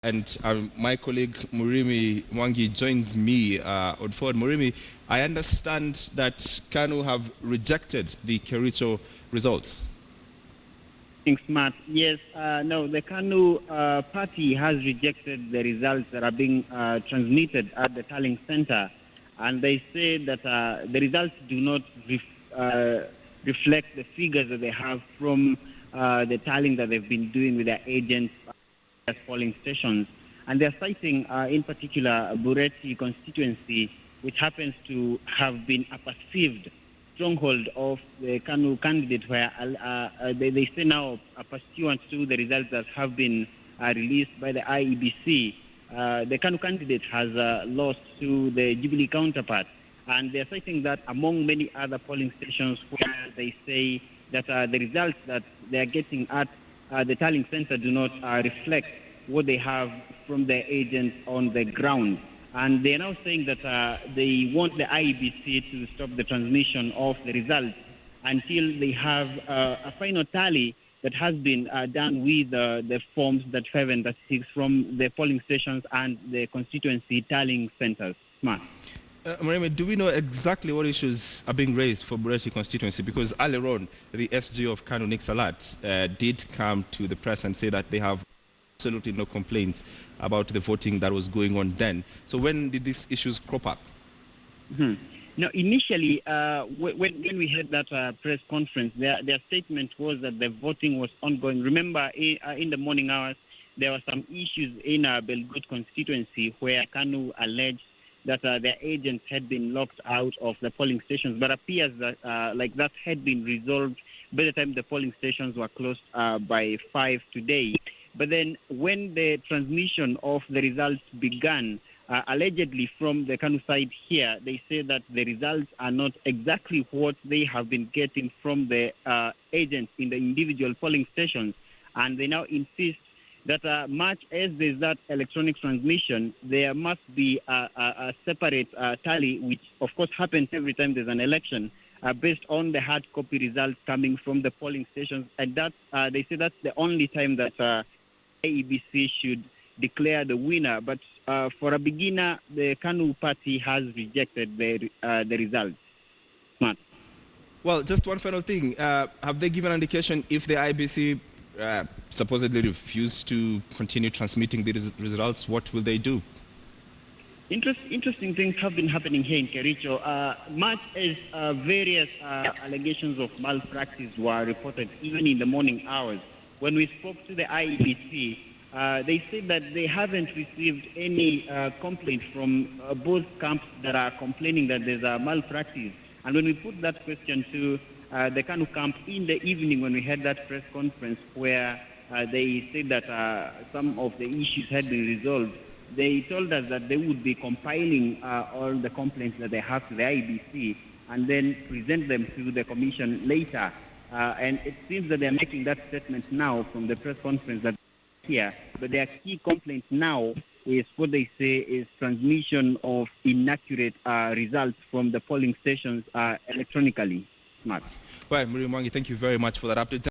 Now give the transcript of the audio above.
And my colleague Murimi Mwangi joins me on phone. Murimi, I understand that KANU have rejected the Kericho results. Thanks, Matt. Yes, no, the KANU party has rejected the results that are being transmitted at the tallying center. And they say that the results do not reflect the figures that they have from the tallying that they've been doing with their agents at polling stations. And they're citing, in particular, Bureti constituency, which happens to have been a perceived stronghold of the KANU candidate, where they say now, pursuant to the results that have been released by the IEBC, the KANU candidate has lost to the Jubilee counterpart. And they're citing that among many other polling stations where they say that the results that they're getting at the tallying center do not reflect what they have from their agents on the ground. And they're now saying that they want the IEBC to stop the transmission of the results until they have a final tally that has been done with the forms that 5 and 6 from the polling stations and the constituency tallying centers. Mark. Murimi, do we know exactly what issues are being raised for Bureti constituency? Because earlier on, the SG of KANU, Nick Salat, did come to the press and say that they have absolutely no complaints about the voting that was going on then. So when did these issues crop up? Mm-hmm. Now, initially, when we had that press conference, their statement was that the voting was ongoing. Remember, in the morning hours, there were some issues in Belgut constituency where KANU alleged that their agents had been locked out of the polling stations, but appears that like that had been resolved by the time the polling stations were closed by 5 today. But then when the transmission of the results began, allegedly from the KANU side here, they say that the results are not exactly what they have been getting from the agents in the individual polling stations. And they now insist that much as there's that electronic transmission, there must be a separate tally, which of course happens every time there's an election, based on the hard copy results coming from the polling stations. And that they say that's the only time that IEBC should declare the winner. But for a beginner, the KANU party has rejected the results. Matt. Well, just one final thing. Have they given an indication if the IEBC supposedly refuse to continue transmitting the results, what will they do? Interesting things have been happening here in Kericho. Much as various allegations of malpractice were reported even in the morning hours, when we spoke to the IEBC, they said that they haven't received any complaint from both camps that are complaining that there's a malpractice. And when we put that question to the KANU camp in the evening when we had that press conference where they said that some of the issues had been resolved, they told us that they would be compiling all the complaints that they have to the IEBC and then present them to the commission later. And it seems that they're making that statement now from the press conference that here, but their key complaint now is what they say is transmission of inaccurate results from the polling stations electronically. Smart. Well, Murimi Mwangi, thank you very much for that update.